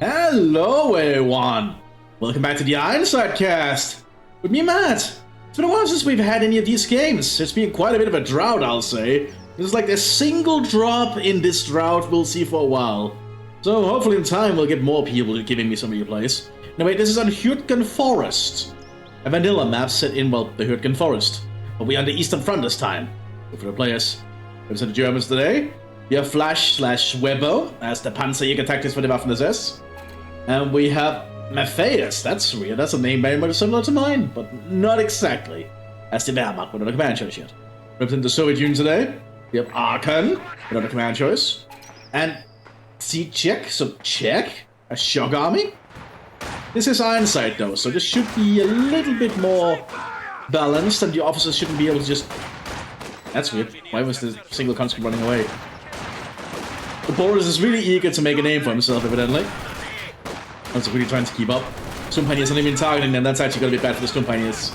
Hello everyone! Welcome back to the Ironside cast! With me, Matt! It's been a while since we've had any of these games. It's been quite a bit of a drought, I'll say. There's like a single drop in this drought we'll see for a while. So hopefully in time we'll get more people giving me some replays. Now wait, this is on Hürtgen Forest. A vanilla map set in, well, the Hürtgen Forest. But we're on the Eastern Front this time. Good for the players. Comes to the Germans today. We have Flash/Webbo as the Panzerjäger tactics for the Waffen-SS. And we have Mthis, that's weird, that's a name very much similar to mine, but not exactly. As the Wehrmacht, without a command choice yet. Representing the Soviet Union today, we have Aachen, without a command choice. And Czech, so Czech, a shock army. This is Ironside though, so this should be a little bit more balanced, and the officers shouldn't be able to just... That's weird, why was the single conscript running away? The Boris is really eager to make a name for himself, evidently. Also really trying to keep up. Sturmpioneers aren't even targeting them, that's actually going to be bad for the Sturmpioneers.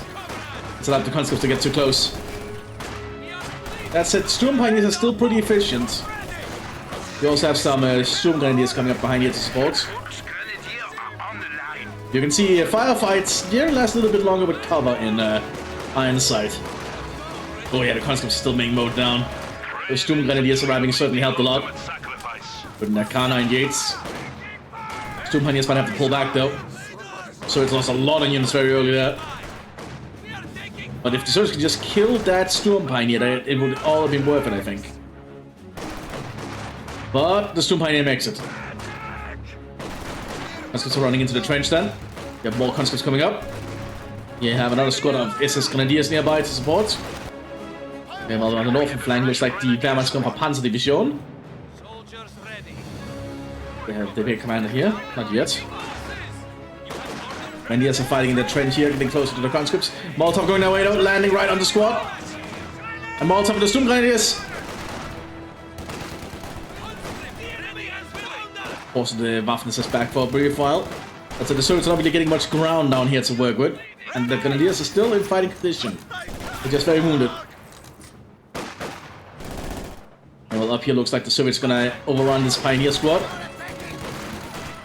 It's allowed the conscripts to get too close. That said, Sturmpioneers are still pretty efficient. We also have some Sturmgrenadiers coming up behind here to support. You can see firefights here last a little bit longer with cover in Ironside. Oh yeah, the conscripts are still being mowed down. The Sturmgrenadiers arriving certainly helped a lot. With Nakana Yates. Sturmpioneers might have to pull back though. So it's lost a lot of units very early there. But if the Soviets could just kill that Sturmpioneer, it would all have been worth it, I think. But the Sturmpioneer makes it. Conscripts are running into the trench then. You have more conscripts coming up. You have another squad of SS Grenadiers nearby to support. We have on the northern flank, looks like the Wehrmachtskämpfer Panzerdivision. We have the big commander here, not yet. Grenadiers are fighting in the trench here, getting closer to the conscripts. Molotov going their way out, landing right on the squad. And Molotov with the Sturmgrenadiers. Forcing the Waffen-SS back for a brief while. That's the Soviets are not really getting much ground down here to work with. And the Grenadiers are still in fighting condition. They're just very wounded. And well, up here looks like the Soviets are gonna overrun this Pioneer squad.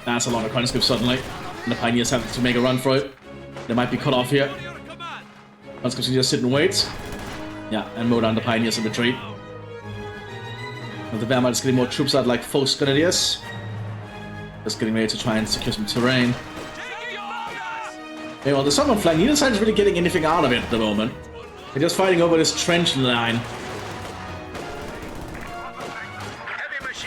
That's a lot of conscripts suddenly. And the Pioneers have to make a run for it. They might be cut off here. Conscripts can just sit and wait. Yeah, and mow down the Pioneers in retreat. And the Wehrmacht is getting more troops out like Faust Grenadiers. Just getting ready to try and secure some terrain. Okay, well, the southern flank, neither side is really getting anything out of it at the moment. They're just fighting over this trench line.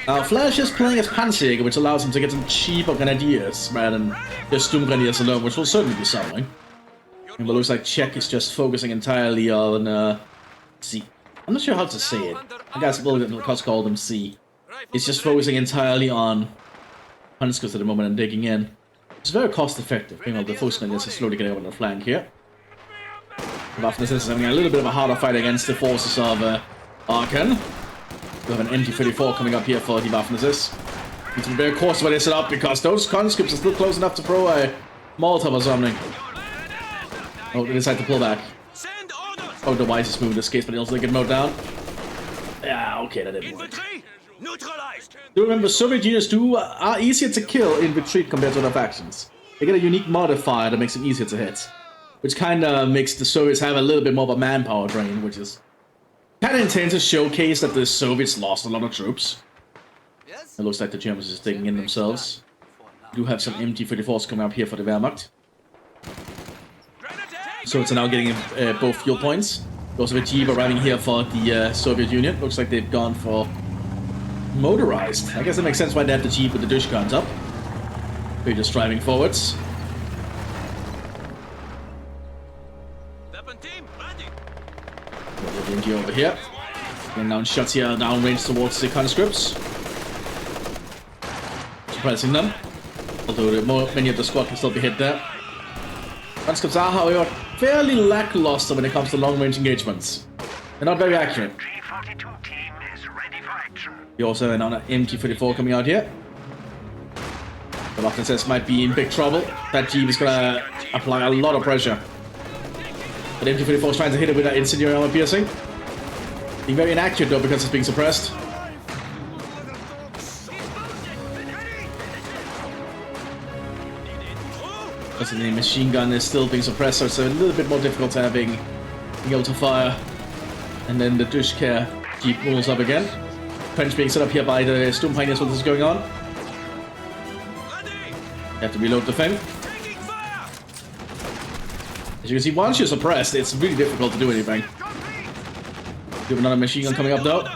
Now, Flash is playing as Panzerjäger, which allows him to get some cheaper Grenadiers rather than just Sturmgrenadiers alone, which will certainly be something. And it looks like Czech is just focusing entirely on, C. I'm not sure how to say it. I guess we'll call them C. It's just focusing entirely on conscripts at the moment and digging in. It's very cost effective. You know, the Faust Grenadiers are slowly getting over the flank here. Waffen-SS is having a little bit of a harder fight against the forces of Aachen. We have an MT-34 coming up here for the Waffen-SS. Need to be very cautious when they set up because those conscripts are still close enough to throw a Molotov or something. Oh, they decide to pull back. Oh, the wisest move in this case, but they also get mowed down. Yeah, okay, that didn't work. Do remember, Soviet units are easier to kill in retreat compared to other factions. They get a unique modifier that makes them easier to hit. Which kinda makes the Soviets have a little bit more of a manpower drain, which is kind of intended to showcase that the Soviets lost a lot of troops. It looks like the Germans are just digging in themselves. We do have some MT-34s coming up here for the Wehrmacht. Soviets are now getting both fuel points. We also have a Jeep arriving here for the Soviet Union. Looks like they've gone for motorized. I guess it makes sense why they have the Jeep with the dish guns up. They're just driving forwards. The NG over here. And down shots here downrange towards the conscripts. Suppressing them. Although many of the squad can still be hit there. Conscripts are, however, fairly lackluster when it comes to long-range engagements. They're not very accurate. You also have another MT-34 coming out here. The Waffen-SS might be in big trouble. That Jeep is gonna apply a lot of pressure. But MT-34 is trying to hit it with that incendiary armor piercing. Being very inaccurate though because it's being suppressed. Because the machine gun is still being suppressed, so it's a little bit more difficult being able to fire. And then the Dushka Jeep rolls up again. Trench being set up here by the Storm Pioneers while this is going on. You have to reload the thing. As you can see, once you're suppressed, it's really difficult to do anything. You have another machine gun coming up though.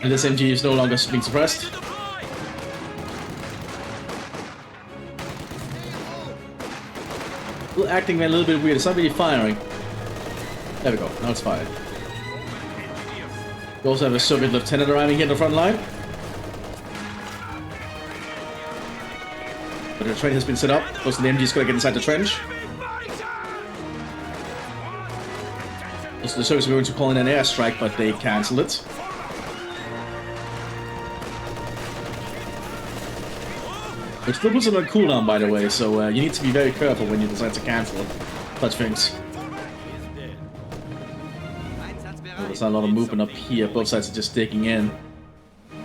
And this MG is no longer being suppressed. Still acting a little bit weird, it's not really firing. There we go, now it's firing. We also have a Soviet lieutenant arriving here in the front line. But the train has been set up, most of the MG's gotta get inside the trench. Also, the Soviets were going to call in an airstrike, but they cancelled it. Which still puts it on cooldown, by the way, so you need to be very careful when you decide to cancel such things. Well, there's not a lot of movement up here, both sides are just digging in,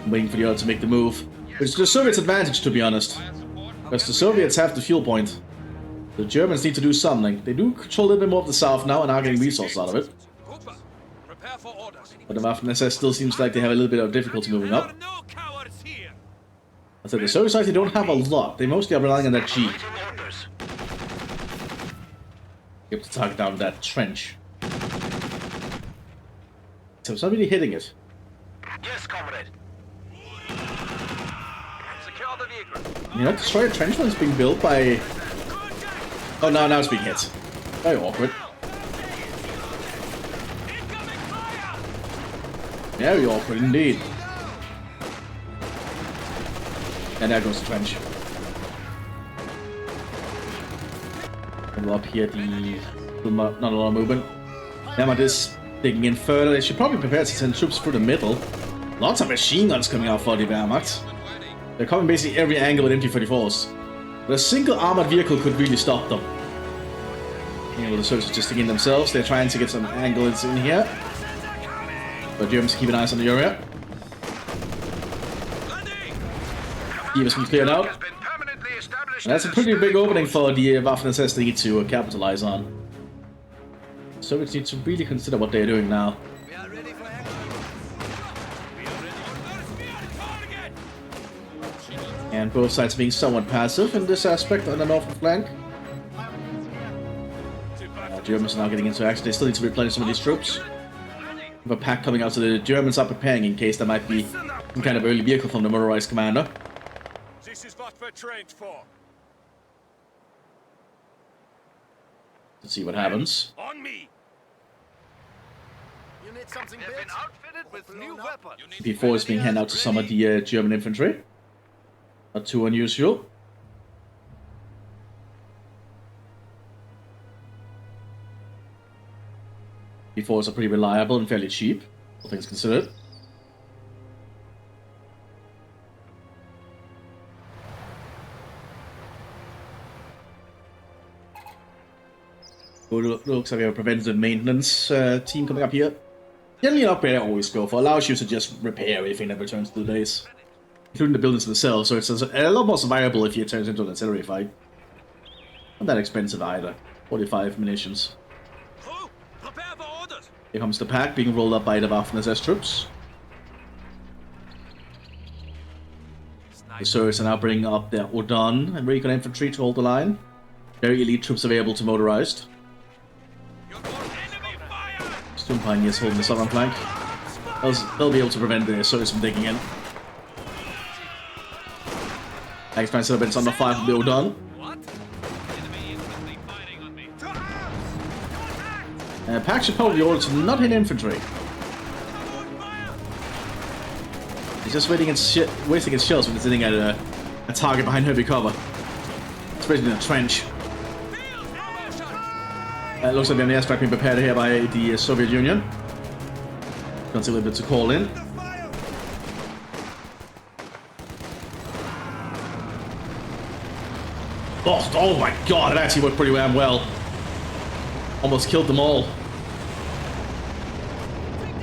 waiting for the other to make the move. Which is the Soviets' advantage, to be honest. Because the Soviets have the fuel point. The Germans need to do something. They do control a little bit more of the south now and are getting resources out of it. But the Waffen-SS still seems like they have a little bit of difficulty moving up. I said the Soviet side, they don't have a lot. They mostly are relying on that Jeep. You have to target down that trench. So it's not really hitting it. Yes, comrade. Secure the vehicle. You know, destroy a trench when it's being built by... Oh, no, now it's being hit. Very awkward. Very awkward indeed. And there goes the trench. And up here, not a lot of movement. Mthis digging in further. They should probably prepare to send troops through the middle. Lots of machine guns coming out for the Wehrmacht. They're coming basically every angle with MT-34s. But a single armored vehicle could really stop them. You know, the Soviets are just digging themselves. They're trying to get some angles in here. But Germans keep an eye on the area. He has been cleared out. And that's a pretty big opening for the Waffen-SS to need to capitalize on. Soviets need to really consider what they're doing now. And both sides being somewhat passive in this aspect on the northern flank. Germans are now getting into action. They still need to replenish some of these troops. We have a pack coming out, so the Germans are preparing in case there might be some kind of early vehicle from the motorized commander. This is what we're trained for. Let's see what happens. On me. You need something been outfitted with new weapons. Before it's being handed out to some of the German infantry. Not too unusual. B4s are pretty reliable and fairly cheap, all things considered. Looks like we have a preventative maintenance team coming up here. Generally, an upgrade I always go for allows you to just repair everything that returns to the base, including the buildings themselves, so it's a lot more survivable if it turns into an artillery fight. Not that expensive either. 45 munitions. Here comes the pack being rolled up by the Waffen-SS troops. The Soviets are now bringing up their Odon and Recon infantry to hold the line. Very elite troops available to motorized. Storm Pioneers holding the southern flank. They'll be able to prevent the Soviets from digging in. Next trying to set up its under fire from the Odon. Pack should probably order to not hit infantry. He's just wasting its shells when it's sitting at a target behind heavy cover. Especially in a trench. It looks like we have the airstrike being prepared here by the Soviet Union. Got a little bit to call in. Oh my god, it actually worked pretty damn well. Almost killed them all.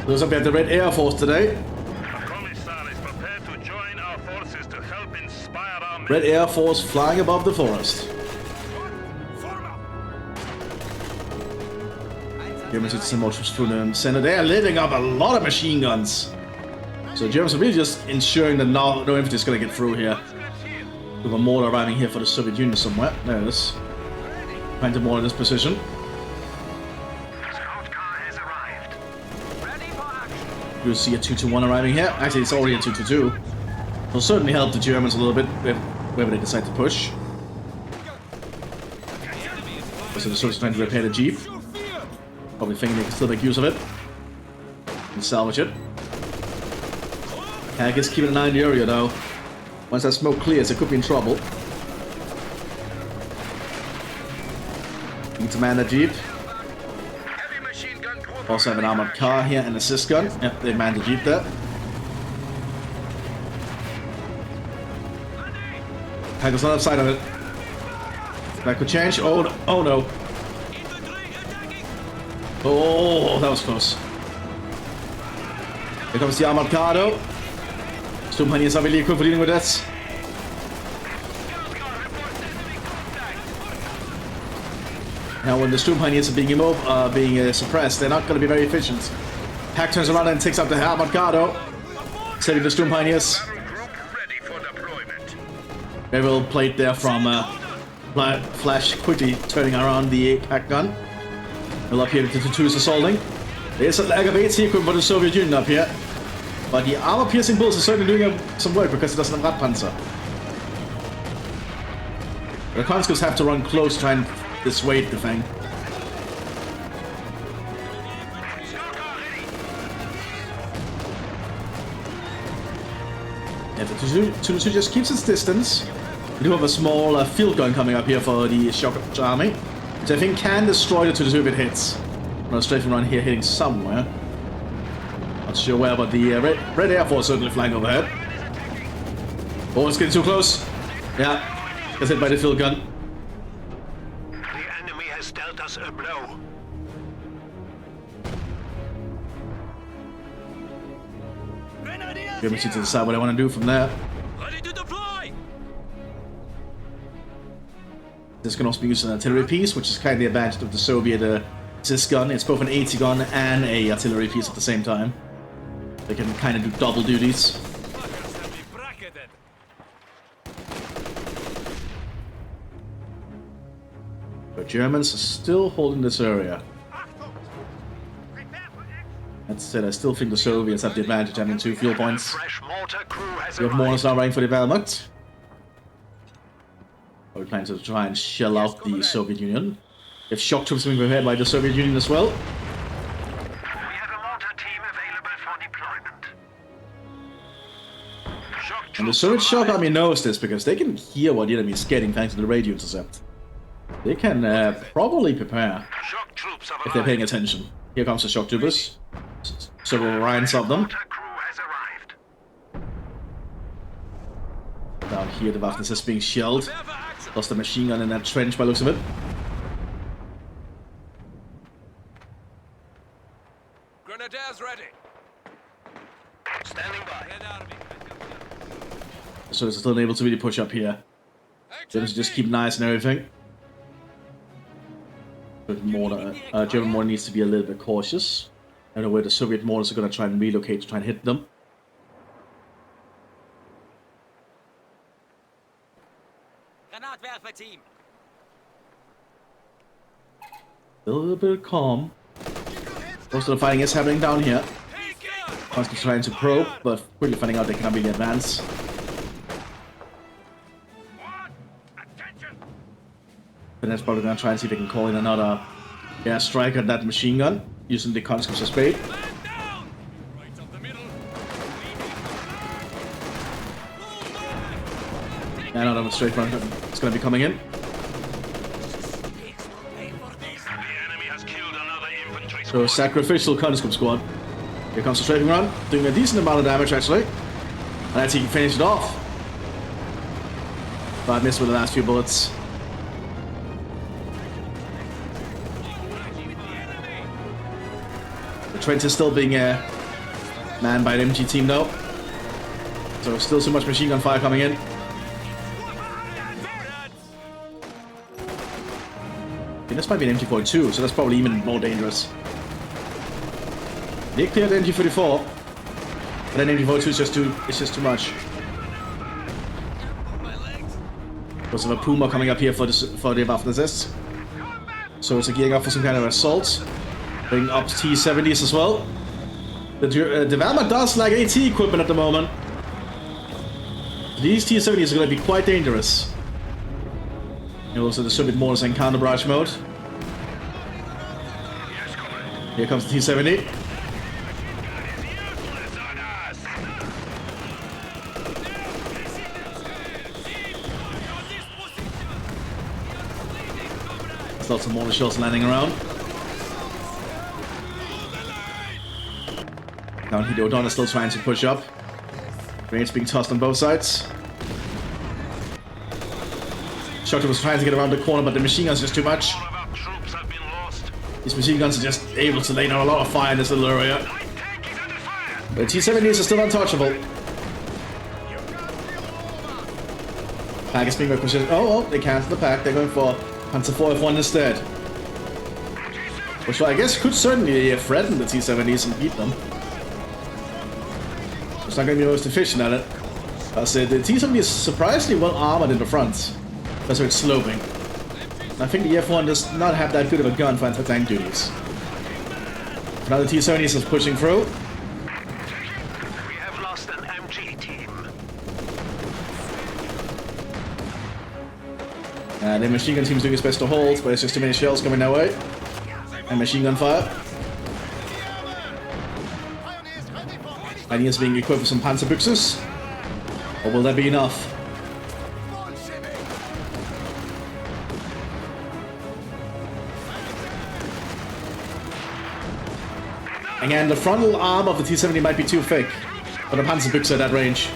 Looks like we have the Red Air Force today. Commissar is prepared to join our forces to help inspire our Red Air Force flying above the forest. Germans with some more troops through the center. They are letting up a lot of machine guns. So Germans are really just ensuring that no infantry is going to get through here. With a mortar arriving here for the Soviet Union somewhere. There it is. Find a mortar in this position. You'll see a 2-2-1 arriving here. Actually, it's already a 2-2-2. It'll certainly help the Germans a little bit wherever they decide to push. So the Soviets are trying to repair the Jeep. Probably thinking they can still make use of it. And salvage it. Hack is keeping an eye on the area though. Once that smoke clears, it could be in trouble. Need to man that Jeep. Also have an armored car here and an assist gun. Yep, they manned the Jeep there. Hackers on the other side of it. That could change. Oh no. Oh no. Oh, that was close. Here comes the armored car though. Sturmpanniers are really equipped for dealing with that. Now when the Sturmpanniers are being suppressed, they're not going to be very efficient. Pack turns around and takes out the armored car though. Saving the Sturmpanniers. Very well played there from Flash quickly turning around the pack gun. Well, up here the 2-2 is assaulting. There's a lag of AT equipment for the Soviet Union up here. But the armor-piercing bullets are certainly doing some work because it doesn't have Radpanzer. The conscripts have to run close to try and dissuade the thing. Yeah, the 2-2 just keeps its distance. We do have a small field gun coming up here for the shock army, which I think can destroy the 2-2 if it hits. Well, straight from around here hitting somewhere. Not sure where, but the Red Air Force certainly flying overhead. Oh, it's getting too close. Yeah, gets hit by the field gun. The enemy has dealt us a blow. Germans need to decide what I want to do from there. Ready to deploy. This can also be used as an artillery piece, which is kind of the advantage of the Soviet assist gun. It's both an AT gun and a artillery piece at the same time. They can kind of do double duties. But Germans are still holding this area. That said, I still think the Soviets have the advantage having 2 fuel points. We have mortars now running for development. We're planning to try and shell out the Soviet Union. If shock troops being prepared by the Soviet Union as well. And the Soviet shock army knows this because they can hear what the enemy is getting thanks to the radio intercept. They can probably prepare if they're paying attention. Here comes the shock troopers. Several lines of them. Down here the Mthis is being shelled. Lost a machine gun in that trench by the looks of it. Grenadiers ready. Standing by. So it's still able to really push up here. Just keep nice and everything. But mortar, German mortar needs to be a little bit cautious. I don't know where the Soviet mortars are going to try and relocate to try and hit them. Team. A little bit calm. Most of the fighting is happening down here. Constantly trying to probe, but quickly finding out they cannot really advance. And that's probably going to try and see if they can call in another airstrike at that machine gun, using the conscripts as bait. Yeah, no, that was straight front. It's going to be coming in. So, sacrificial conscript squad. Here comes the strafing run, doing a decent amount of damage actually. And that's he can finish it off. But I missed with the last few bullets. The trench is still being manned by an MG team though. So still so much machine gun fire coming in. Okay, this might be an MG42, so that's probably even more dangerous. They cleared the MG44, but then MG42 is just too much. Because of a Puma coming up here for the buff assist. So it's gearing up for some kind of assault. Bringing up T-70s as well. The development does lack AT equipment at the moment. These T-70s are going to be quite dangerous. And also distribute mortars in counter barrage mode. Here comes the T-70. Lots of mortar shells landing around. Down here, O'Donnell still trying to push up. Grenades being tossed on both sides. Shocker was trying to get around the corner, but the machine guns are just too much. These machine guns are just able to lay down a lot of fire in this little area. The T-70s are still untouchable. Pack is being requisitioned. Oh, they cancel the pack. They're going for Panzer IV F1 instead. Which I guess could certainly threaten the T-70s and beat them. It's not going to be most efficient at it. I said the T-70 is surprisingly well armored in the front. That's why it's sloping. And I think the F1 does not have that good of a gun for anti-tank duties. Now the T-70s is pushing through. We have lost an MG team. The machine gun team's doing its best to hold, but it's just too many shells coming their way. And machine gun fire. Pioneers being equipped with some Panzerbüchses. Or will that be enough? Again, the frontal arm of the T-70 might be too thick for the Panzerbüchse at that range.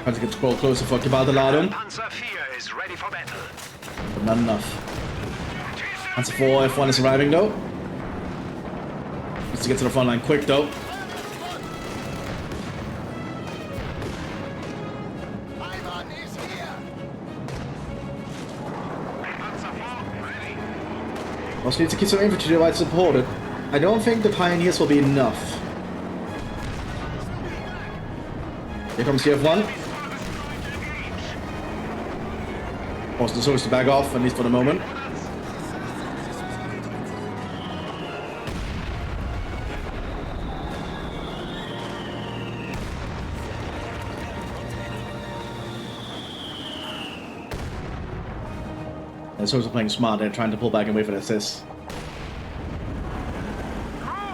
Trying to get to crawl closer for Gebaldeladung. Panzer IV is ready for battle. But not enough. Panzer IV F1 is arriving though. Needs to get to the front line quick though. Also need to keep some infantry to right supported. I don't think the Pioneers will be enough. Here comes the F1. Forcing the soldiers to back off, at least for the moment. The soldiers are playing smart, they're trying to pull back and wait for the assist.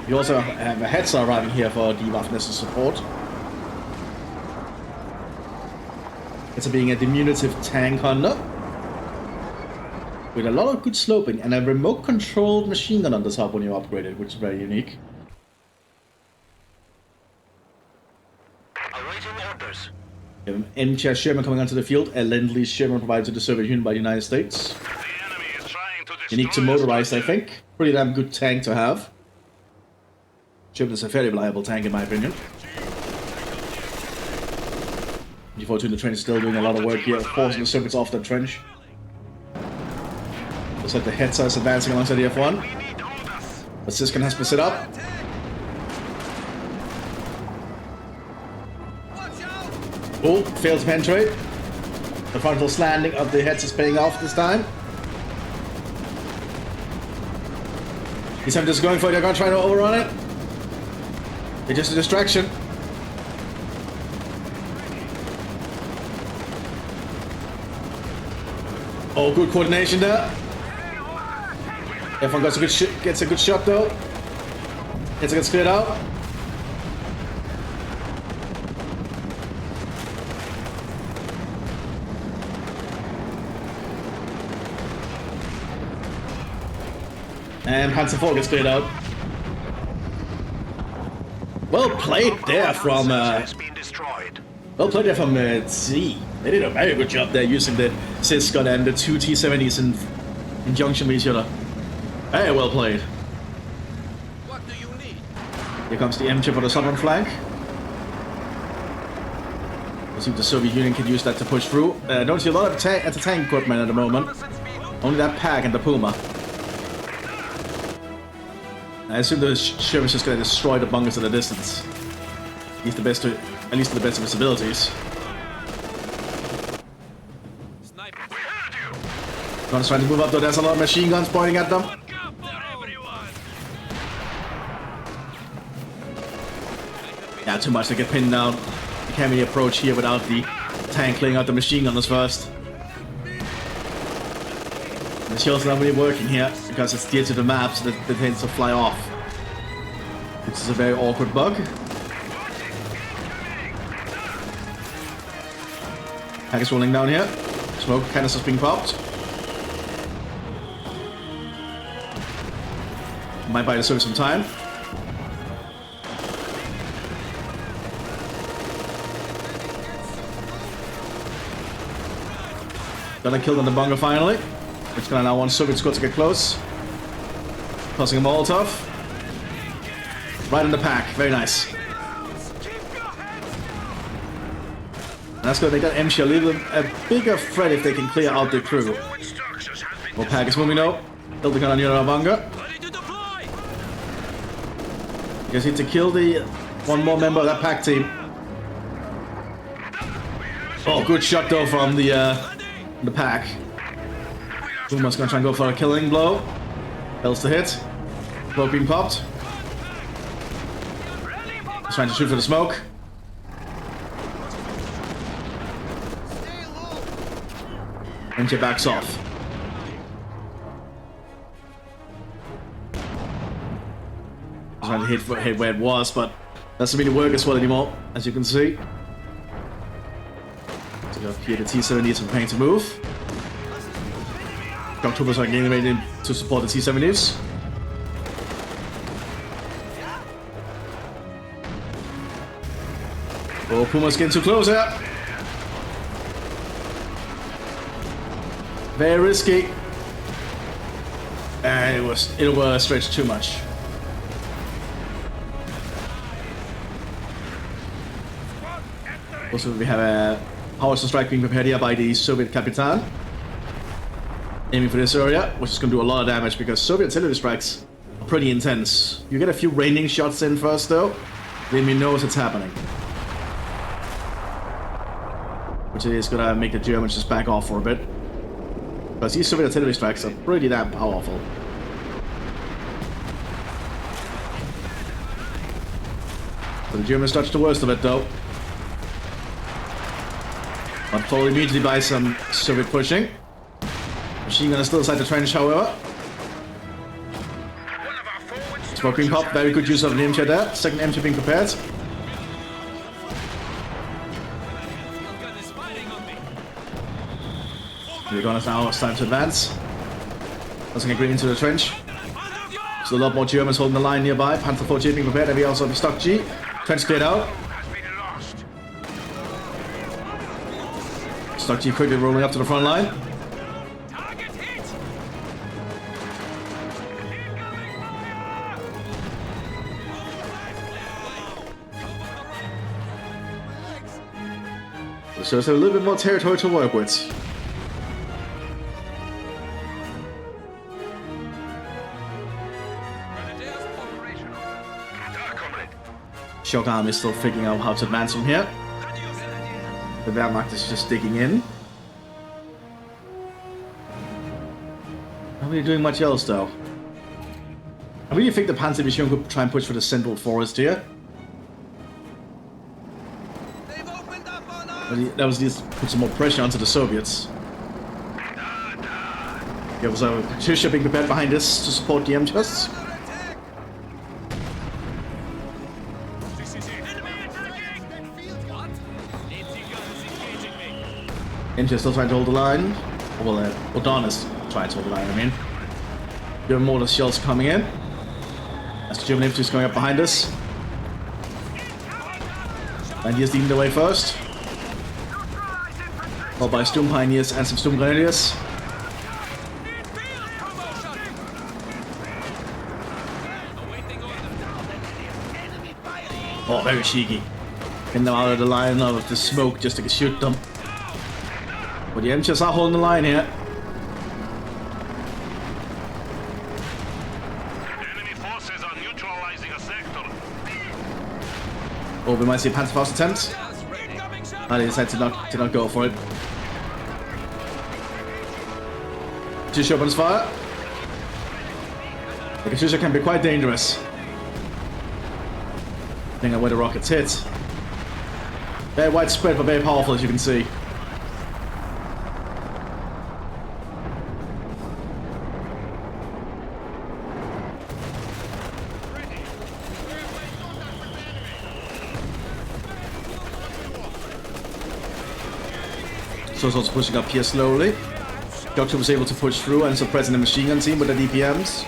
You also have a Hetzer arriving here for debuffness and support. It's being a diminutive tank hunter with a lot of good sloping and a remote controlled machine gun on the top when you upgrade it, which is very unique. Awaiting orders. You have an Emcha Sherman coming onto the field, a Lend-Lease Sherman provided to the Soviet Union by the United States. The enemy is trying to destroy Unique to motorized, I think. Pretty damn good tank to have. Sherman is a fairly reliable tank in my opinion. G42 in the trench still doing a lot of work here, forcing the Soviets off the trench. Looks like the Hetzer is advancing alongside the F1. But Siskin has been set up. Oh, failed to penetrate. The frontal slanting of the Hetzer is paying off this time. These time just going for it, they're going to try to overrun it. It's just a distraction. Oh, good coordination there. F1 gets a good shot though. Gets cleared out. And Panzer IV gets cleared out. Well played there from Z. They did a very good job there using the Siskin and the two T-70s in conjunction with each other. Very well played. What do you need? Here comes the Emcha for the southern flank. I think the Soviet Union could use that to push through. I don't see a lot of anti-tank equipment at the moment. Only that pack and the Puma. I assume the ship is just gonna destroy the bunkers at a distance. At least to the best of his abilities. One's trying to move up though, there's a lot of machine guns pointing at them. Yeah, too much to get pinned down. You can't really approach here without the tank clearing out the machine gunners first. The shield's not really working here because it's dear to the map, so that it tends to fly off. Which is a very awkward bug. Pack is rolling down here. Smoke canisters being popped. Might buy the service some time. Got a kill on the bunker finally. It's gonna allow one Soviet squad to get close. Tossing a Molotov. Right in the pack. Very nice. And that's gonna make that Emcha a bigger threat if they can clear out the crew. Well, pack is moving though. Building on our bunker. You guys need to kill the one more member of that pack team. Oh, good shot though from the pack. Puma's gonna try and go for a killing blow. Fails to hit. Blow being popped. He's trying to shoot for the smoke. Emcha backs off. Trying to hit where it was, but doesn't really work as well anymore, as you can see. So up here, the T-70s are preparing to move. Shock troopers are getting ready to support the T-70s. Oh, Puma's getting too close here. Very risky. And it was stretched too much. Also, we have a howitzer strike being prepared here by the Soviet Capitan. Aiming for this area, which is going to do a lot of damage because Soviet artillery strikes are pretty intense. You get a few raining shots in first though, then you know what's happening. Which is going to make the Germans just back off for a bit. Because these Soviet artillery strikes are pretty damn powerful. So the Germans dodged the worst of it though. But followed immediately by some Soviet pushing. Machine gun is still inside the trench, however. Smoke being popped, very good use of an Emcha there. Second Emcha being prepared. We're gonna now, it's time to advance. Doesn't get into the trench. So a lot more Germans holding the line nearby. Panther 4G being prepared, and we also have the stock G. Trench cleared out. Stock G quickly rolling up to the front line. So there's a little bit more territory to work with. Shock Arm is still figuring out how to advance from here. The Wehrmacht is just digging in. Not really doing much else though. I really think the Panzer Division could try and push for the central forest here. But that was just put some more pressure onto the Soviets. There was a Patricia being prepared behind us to support the Emchas. Emcha still trying to hold the line. Well, Don is trying to hold the line, I mean. German mortar shells coming in. As the German infantry is going up behind us. And here's leading the way first. Followed by Sturm Pioneers and some Sturm Grenadiers. Oh, very cheeky. Getting them out of the line of the smoke just to shoot them. But the Emchas are holding the line here. forces are neutralizing a sector. Oh, we might see a Panzerfaust attempt. They decided to not go for it. Katyusha opens fire. The Katyusha can be quite dangerous. Depending on where the rockets hit. Very widespread but very powerful, as you can see. So it's also pushing up here slowly. Doctor was able to push through and suppressing the machine gun team with the DPMs.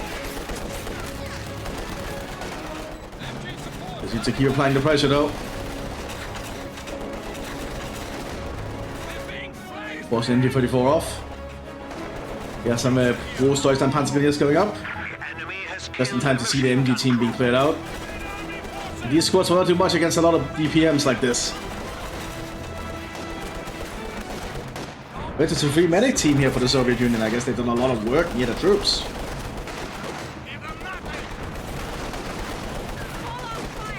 Just need to keep applying the pressure though. Force the MG34 off. Yeah, some Großdeutsch and Panzergrenadiers going up. Just in time to see the MG team being cleared out. And these squads will not do much against a lot of DPMs like this. But it's a free medic team here for the Soviet Union. I guess they've done a lot of work near the troops.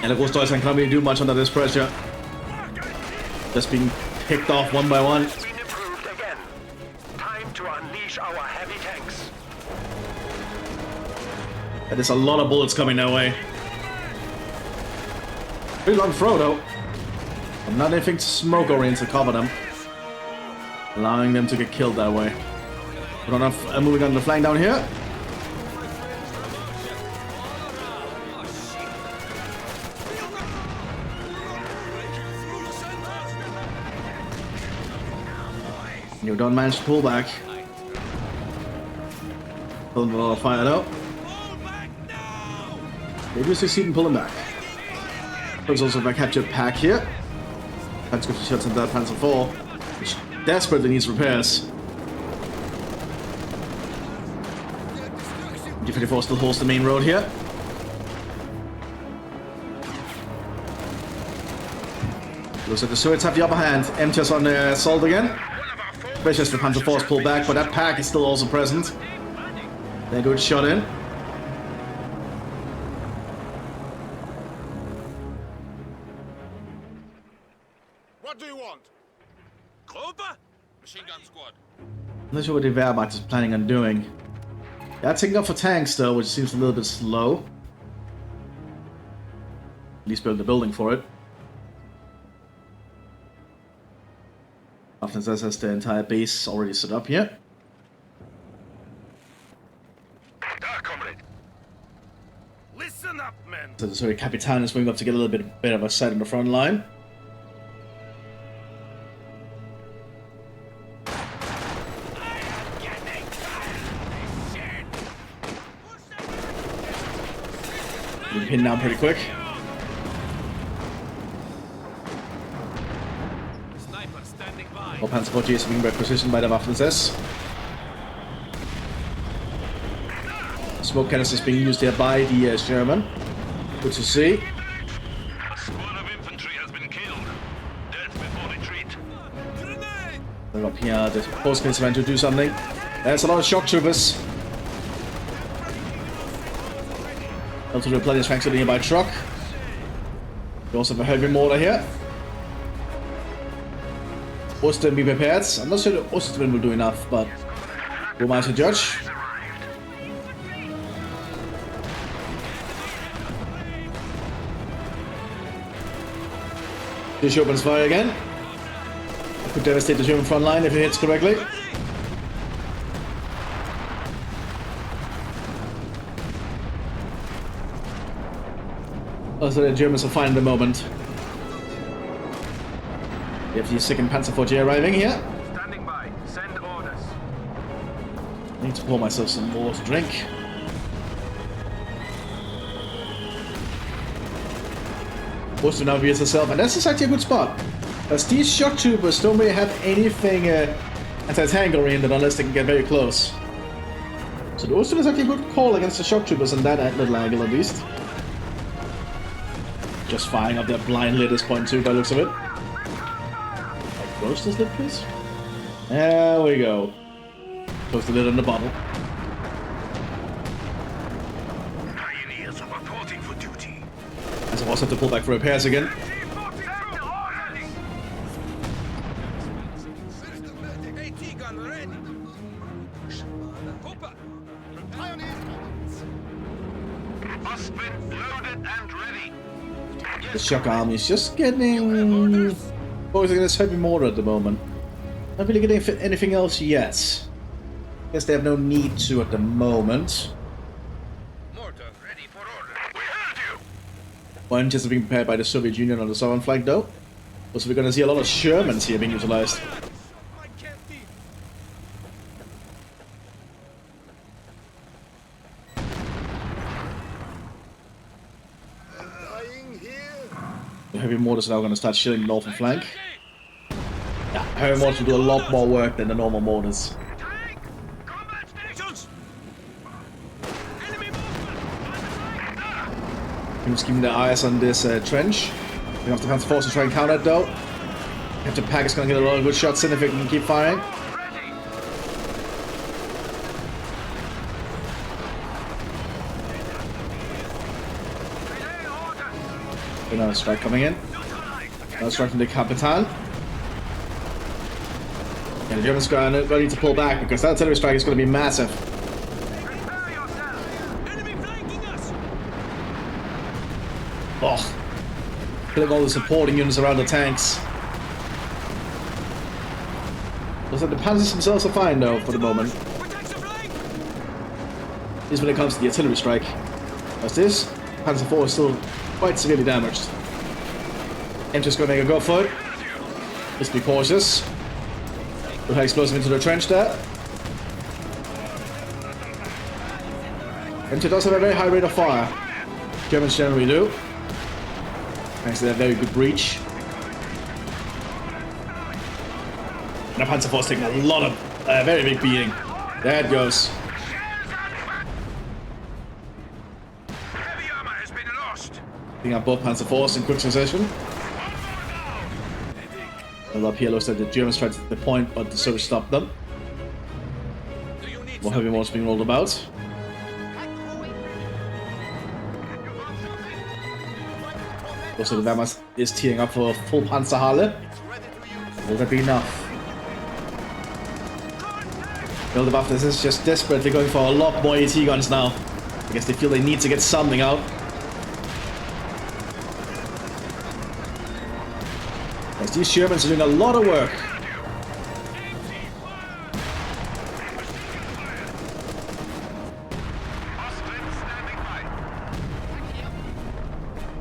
And the Großdeutschland can't really do much under this pressure. Just being picked off one by one. Been improved again. Time to unleash our heavy tanks. And there's a lot of bullets coming their way. Pretty long throw though. And not anything to smoke or in to cover them. Allowing them to get killed that way. We're not moving on the flank down here. You don't manage to pull back. Pulling a lot of fire though. Maybe we succeed in pulling back. There's also a captured pack here. That's good for shots in that Panzer IV, which desperately needs repairs. D-34 still holds the main road here. Looks like the Soviets have the upper hand. Emcha's on the assault again. Especially as the Panzer IV's pulled back, but that pack is still also present. They're good shot in. What do you want? Gruppe? Machine gun squad. I'm not sure what the Wehrmacht is planning on doing. Yeah, taking up for tanks though, which seems a little bit slow. At least build the building for it. Mthis has the entire base already set up here. Da, comrade. Listen up, men. So the Soviet Capitan is moving up to get a little bit of a sight on the front line. Being pinned down pretty quick. All Panzer IV is being requisitioned by the Waffen-SS. Smoke canisters being used here by the German. Good to see. A squad of infantry has been killed. Death before retreat. They're up here, the post-cancer trying to do something. There's a lot of shock troopers. Able to replenish thanks to the nearby truck. We also have a heavy mortar here. Ostwind be prepared. I'm not sure the Ostwind will do enough, but who am I to judge? This opens fire again. It could devastate the German front line if it hits correctly. Also, the Germans are fine at the moment. We have the second Panzer IV arriving here. Standing by. Send orders. I need to pour myself some more to drink. Forced to now reveals herself, and that's actually a good spot. As these shock troopers don't really have anything anti-tank oriented unless they can get very close. So the Ostwind is actually a good call against the shock troopers in that little angle at least. Just firing up their blind lid at this point too, by the looks of it. Close this lid, please. There we go. Close the lid on the bottle. Pioneers of Reporting for duty. As I also have to pull back for repairs again. AT gun ready. Hopper. Busbin loaded and ready. The shock army is just getting focusing on this heavy mortar at the moment. Not really getting anything else yet. Guess they have no need to at the moment. Mortar ready for order. We heard you. One just being prepared by the Soviet Union on the southern flank, though. Also, we're going to see a lot of Shermans here being utilized. My canteen. The heavy mortars are now going to start shilling the northern flank. Yeah, heavy mortars will do a lot more work than the normal mortars. Tank! Combat stations! Enemy I'm just keeping their eyes on this trench. We have to have the force to try and counter it, though. Captain Pack is going to get a lot of good shots in if it can keep firing. ready! Relaying orders! Another strike coming in. Another strike from the Capitan. And the Germans going to need to pull back because that artillery strike is going to be massive. Prepare yourself! Enemy flanking us. Oh. Killing all the supporting units around the tanks. Looks like the Panzers themselves are fine, though, for the moment. Protect the flank. At least when it comes to the artillery strike. As this, Panzer IV is still quite severely damaged. Emcha's going to make a go for it. Just be cautious. Put her explosive into the trench there. Emcha does have a very high rate of fire. Germans generally do. Thanks to their very good breach. And the Panzer IV is taking a lot of, very big beating. There it goes. Heavy armor has been lost! Picking up both Panzer IVs in quick succession. Well, up here looks like the Germans tried to hit the point, but the Soviets stopped them. Do you need More heavy mortars being rolled about. Also, the Wehrmacht is teeing up for a full Panzerhalle. Will that be enough? Build-up this is just desperately going for a lot more AT guns now. I guess they feel they need to get something out. As these Shermans are doing a lot of work.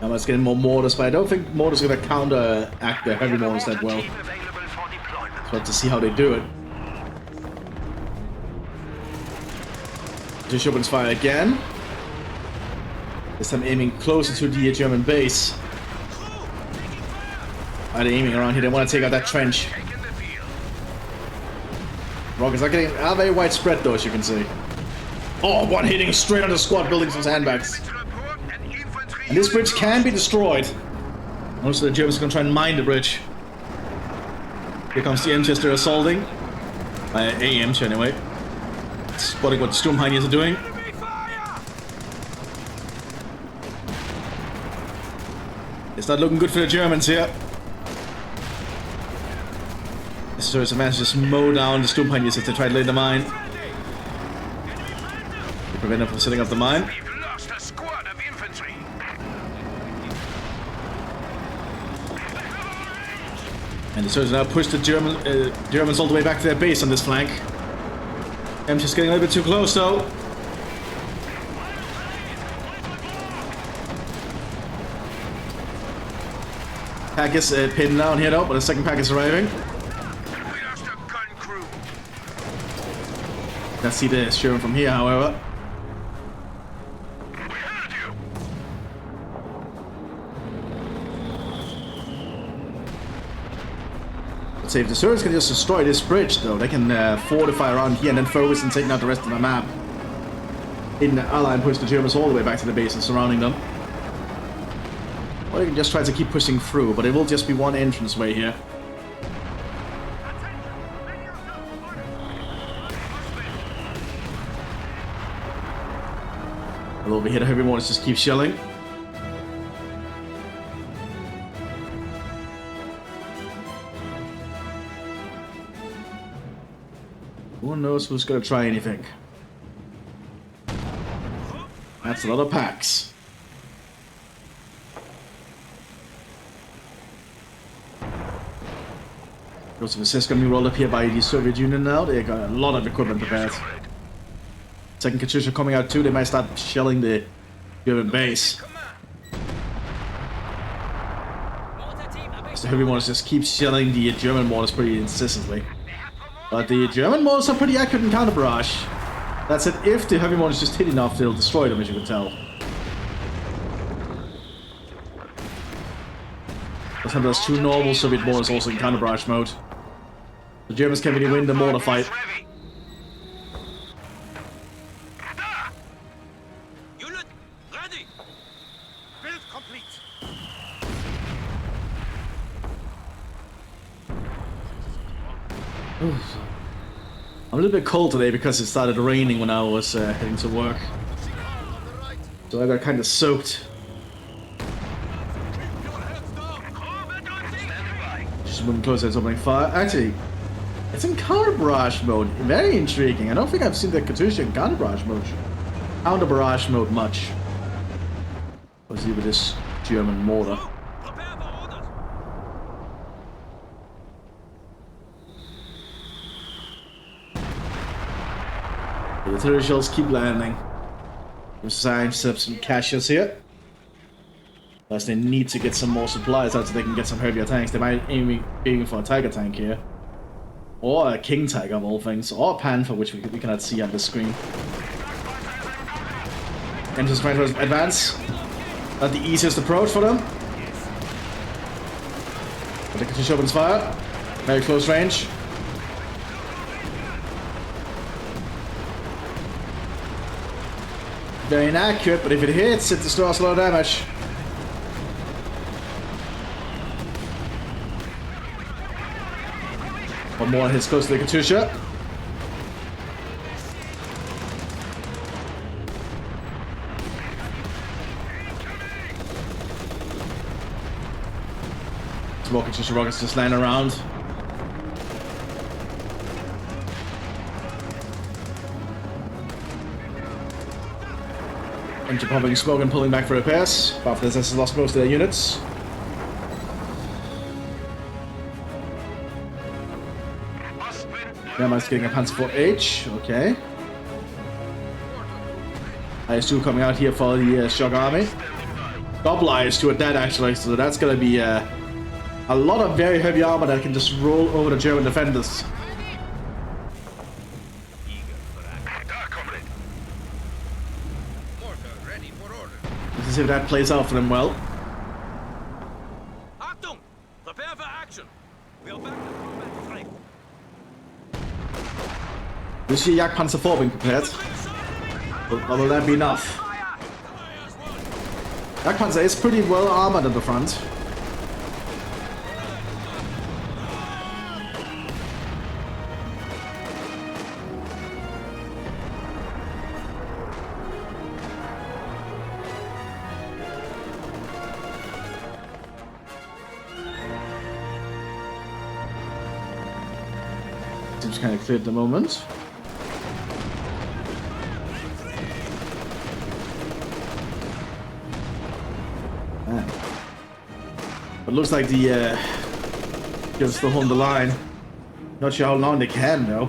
Now let's get more mortars, but I don't think mortars are going to counteract the heavy mortars that well. So let's see how they do it. Just opens fire again. This time aiming closer to the German base. Are they aiming around here? They want to take out that trench. Rockets are very widespread though, as you can see. Oh, one hitting straight on the squad buildings with sandbags. And this bridge can be destroyed. Most of the Germans are going to try and mine the bridge. Here comes the Emcha they're assaulting. A Emcha anyway. Spotting what the Sturmheiniers are doing. It's not looking good for the Germans here. This is a managed to just mow down the Sturmheiniers as they try to lay the mine. They prevent them from setting up the mine. We've lost a squad of infantry. And the soldiers now push the Germans all the way back to their base on this flank. I'm just getting a little bit too close though. Pack is pinned down here though, but the second pack is arriving. We lost a gun crew. Let's see the Sherman from here, however. We heard you. Let's say if the Soviets can just destroy this bridge though, they can fortify around here and then focus and taking out the rest of the map. In the ally and push the Germans all the way back to the base and surrounding them. Or they can just try to keep pushing through, but it will just be one entrance way here. over here. The heavy mortars just keep shelling. Who knows who's gonna try anything? That's a lot of packs. Those of Mthis gonna be rolled up here by the Soviet Union now. They got a lot of equipment prepared. Second Katyusha coming out too. They might start shelling the German base. So the heavy mortars just keep shelling the German mortars pretty insistently. But the German mortars are pretty accurate in counter barrage. That's it. If the heavy mortars just hit enough, they'll destroy them, as you can tell. There's two normal Soviet mortars also in counter barrage mode. The Germans can really win the mortar fight. Unit ready. Build complete. I'm a little bit cold today because it started raining when I was heading to work. So I got kind of soaked. Just moving closer, it's opening fire. Actually, it's in counter barrage mode. Very intriguing. I don't think I've seen the Katyusha in counter barrage mode. Counter barrage mode much. Let's see with this German mortar. The artillery shells keep landing. There's signs of some caches here. Plus they need to get some more supplies out so they can get some heavier tanks. They might be aiming for a Tiger tank here. Or a King Tiger of all things. Or a Panther, which we cannot see on the screen. Emcha's trying to advance. Not the easiest approach for them. But the Katyusha opens fire. Very close range. Very inaccurate, but if it hits, it destroys a lot of damage. One more hits close to the Katyusha. More Katyusha rockets just land around. Emcha popping smoke and pulling back for repairs. After this has lost most of their units. Wehrmacht's getting a Panzer IV-H, okay. IS-2 coming out here for the Shock Army. Double IS-2 at that actually, so that's gonna be a lot of very heavy armor that can just roll over the German defenders. Let's see if that plays out for them well. Achtung! Prepare for action. We are back to combat strength. You see Jagdpanzer IV being prepared. But will that be enough? Jagdpanzer is pretty well armored at the front. Seems kind of clear at the moment. Man. But looks like the can still hold the line. Not sure how long they can though.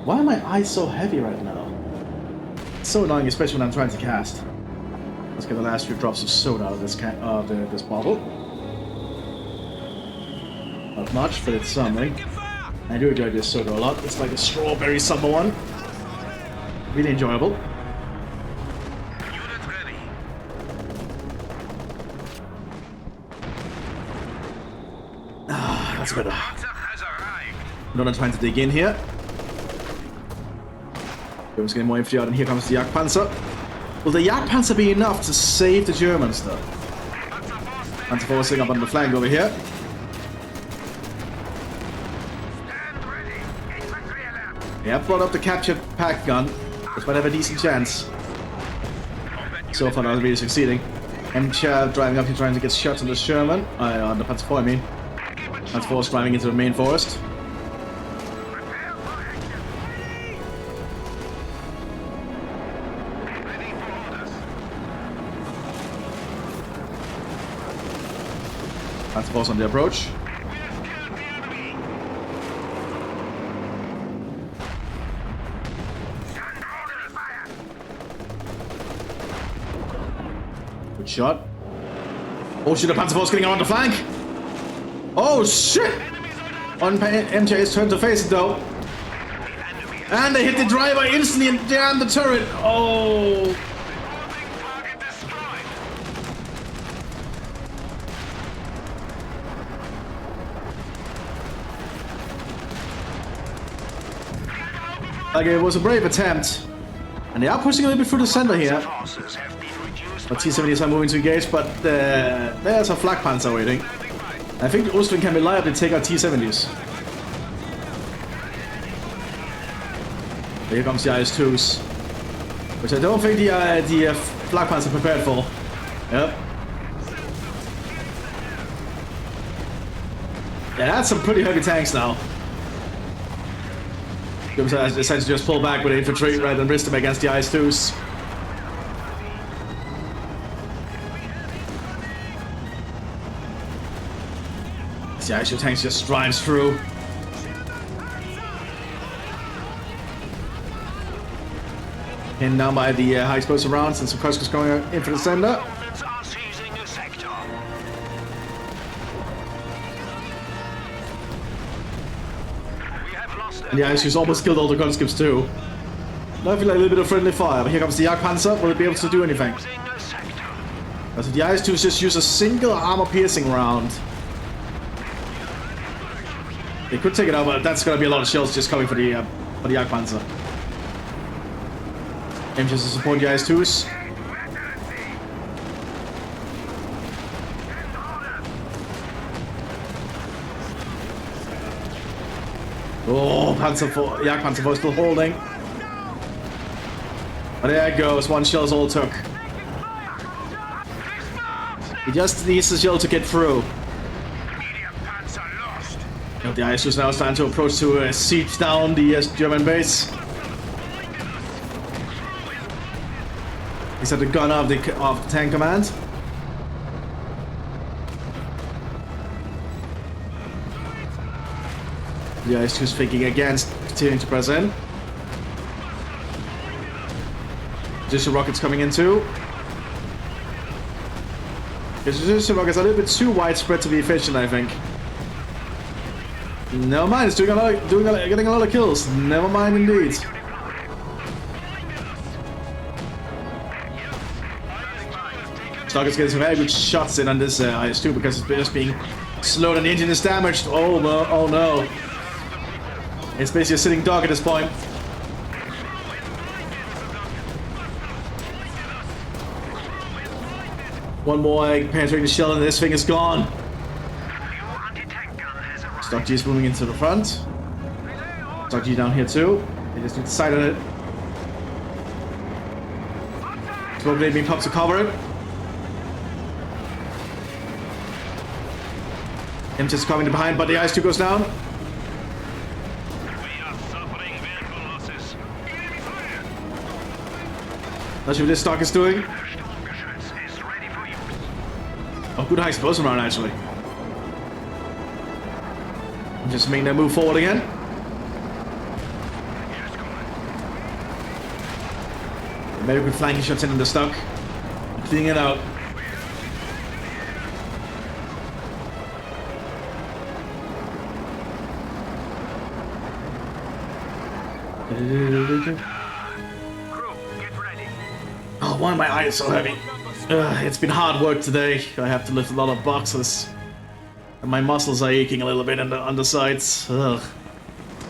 Why are my eyes so heavy right now? It's so annoying, especially when I'm trying to cast. Let's get the last few drops of soda out of this this bottle. Not much, but it's something. I do enjoy this soda a lot. It's like a strawberry summer one. Really enjoyable. Unit ready. Ah, that's better. Panzer has arrived. Not trying to dig in here. Germans getting more infantry out, and here comes the Jagdpanzer. Will the Jagdpanzer be enough to save the Germans, though? Panzer forcing up on the flank over here. Stand ready. Infantry alert. Yeah, brought up the captured pack gun. This might have a decent chance. So far, not really succeeding. Emcha driving up here trying to get shots on the Sherman. On the Panzer IV, I mean. Panzer IV is driving into the main forest. Panzer IV is on the approach. Good shot. Oh shit, the Panzer IV is getting around the flank! Oh shit! Emcha is turned to face it though. And they hit the driver instantly and down the turret! Oh! Like, it was a brave attempt. And they are pushing a little bit through the center here. But T-70s are moving to engage, but there's a flak panzer waiting. I think the Ostwind can reliably take out T-70s. Here comes the IS-2s. Which I don't think the flak panzer prepared for. Yep. Yeah, that's some pretty heavy tanks now. I decided to just pull back with infantry rather than risk them against the IS-2s. The IS-2 tanks just drives through. Pinned down by the high explosive rounds and some Kursk's going in for the center. And the IS-2's almost killed all the Kursk's too. Now I feel like a little bit of friendly fire, but here comes the Jagdpanzer. Will it be able to do anything? As if the IS-2s just use a single armor-piercing round. They could take it out, but that's gonna be a lot of shells just coming for the Jagdpanzer. Aim just to support the IS-2s. Oh, Jagdpanzer IV still holding. But there it goes, one shell's all it took. He just needs the shell to get through. The IS-2 is now starting to approach to siege down the German base. He's at the gun of the tank command. The IS-2 is thinking against continuing to press in. Additional rockets coming in too. His additional rockets are a little bit too widespread to be efficient, I think. Never mind, it's getting a lot of kills. Never mind indeed. Stark's getting some very good shots in on this IS-2 because it's just being slowed and the engine is damaged. Oh no, oh no. It's basically a sitting dog at this point. One more penetrating the shell and this thing is gone. Stock G is moving into the front. Stock G down here too. They just need to sight on it. Smoke grenade being popped to cover it. Emcha is coming behind, but the IS-2 goes down. Not sure what this stock is doing. Oh, good high explosive round actually. Just making them move forward again. Very good flanking shots in the stock. Cleaning it out. Oh, why are my eyes so heavy? It's been hard work today. I have to lift a lot of boxes. And my muscles are aching a little bit on the sides. Ugh.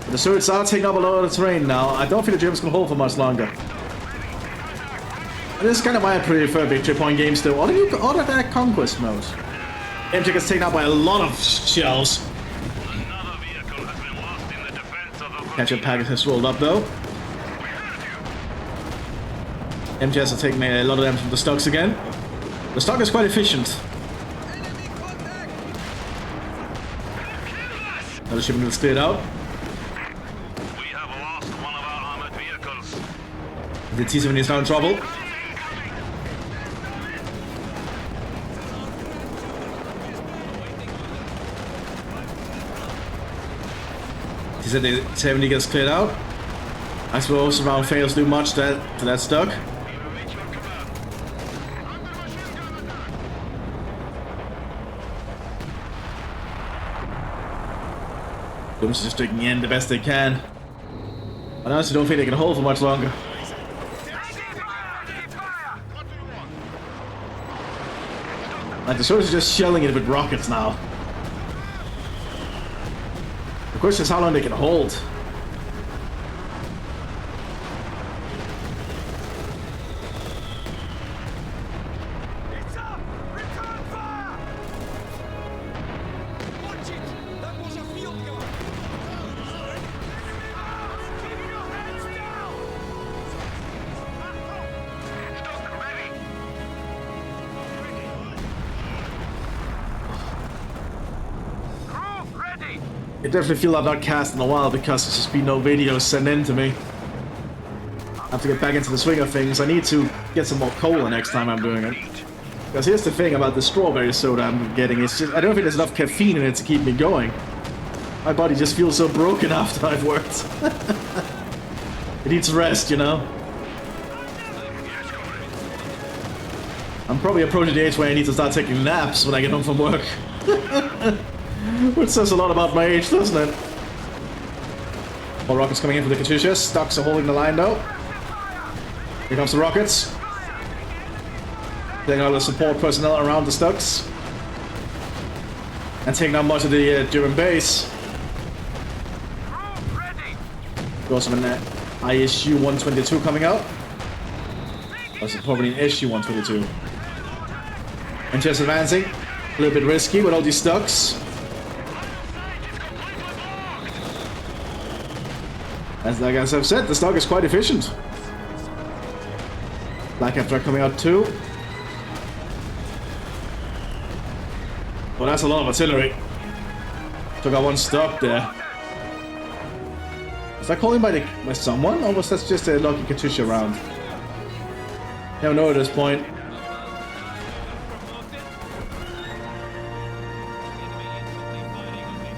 The turrets are taking up a lot of the terrain now. I don't think the Germans can hold for much longer. And this is kind of why I prefer victory point games though. Or that conquest mode. Emcha gets taken out by a lot of shells. Catch-up packet has rolled up though. MGS are taking a lot of them from the stocks again. The stock is quite efficient. Another shipment is cleared out. We have lost one of our armored vehicles. The T-70 is now in trouble. T-70 gets cleared out. I suppose round fails to do much to that stock. Doom's just taking in the best they can. I honestly don't think they can hold for much longer. Like the soldiers are just shelling it with rockets now. The question is how long they can hold. I definitely feel I've not cast in a while because there's just been no videos sent in to me. I have to get back into the swing of things. I need to get some more cola next time I'm doing it. Because here's the thing about the strawberry soda I'm getting. It's just, I don't think there's enough caffeine in it to keep me going. My body just feels so broken after I've worked. It needs rest, you know? I'm probably approaching the age where I need to start taking naps when I get home from work. Which says a lot about my age, doesn't it? More rockets coming in for the Katyushas. Stocks are holding the line though. Here comes the rockets. Taking all the support personnel around the Stocks. And taking out much of the German base. We also have an ISU 122 coming out. Also probably an SU 122. And just advancing. A little bit risky with all these Stocks. As like I've said, the stock is quite efficient. Black After coming out too. Well, that's a lot of artillery. Took out one stock there. Was that calling by someone, or was that just a lucky Katyusha round? Never know at this point.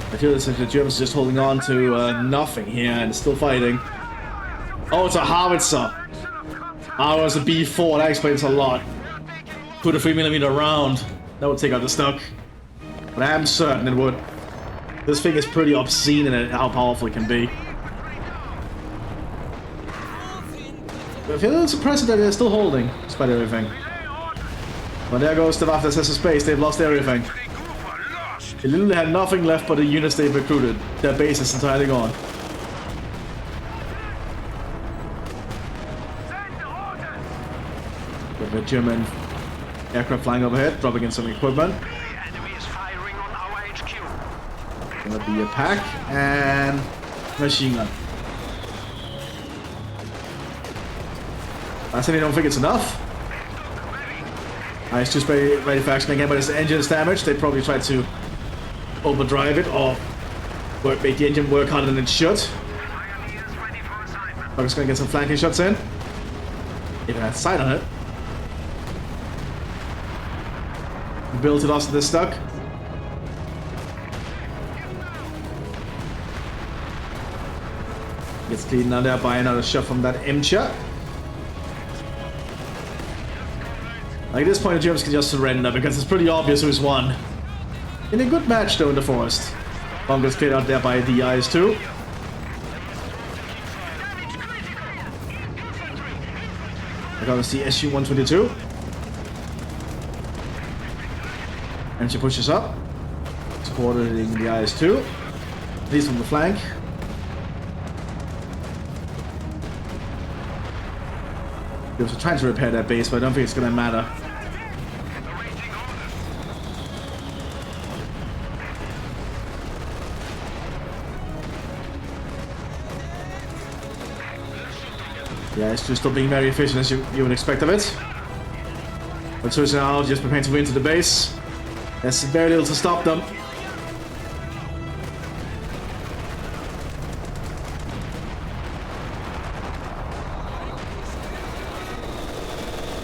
I feel as if the Germans are just holding on to nothing here and still fighting. Oh, it's a howitzer. Oh, it's a B4. That explains a lot. Put a 3mm round. That would take out the stock. But I am certain it would. This thing is pretty obscene in how powerful it can be. But I feel a little surprised that they're still holding, despite everything. But there goes the Mthis SS space. They've lost everything. They literally had nothing left but the units they've recruited. Their base is entirely gone. With a German aircraft flying overhead, dropping in some equipment. Gonna be a pack and machine gun. I certainly don't think it's enough. It's just ready for action again, but as the engine is damaged, they probably try to overdrive it or make the engine work harder than it should. I'm just gonna get some flanking shots in. Even had sight on it. Built it also this stuck. Gets cleaned out there by another shot from that Emcha. Like at this point the Germans can just surrender because it's pretty obvious who's won. In a good match though in the forest. Bomb gets cleared out there by the IS-2. Here comes the SU-122. And she pushes up. Supporting the IS-2. Leads from the flank. They were trying to repair that base, but I don't think it's gonna matter. Yeah, it's just still being very efficient as you would expect of it. But so now just preparing to win to the base. There's very little to stop them.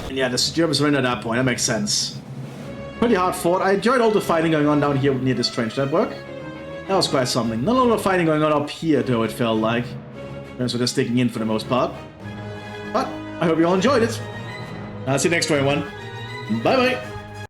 And yeah, the Germans were in at that point, that makes sense. Pretty hard fought. I enjoyed all the fighting going on down here near this trench network. That was quite something. Not a lot of fighting going on up here though, it felt like. So they're sticking in for the most part. But I hope you all enjoyed it. I'll see you next one. Bye bye.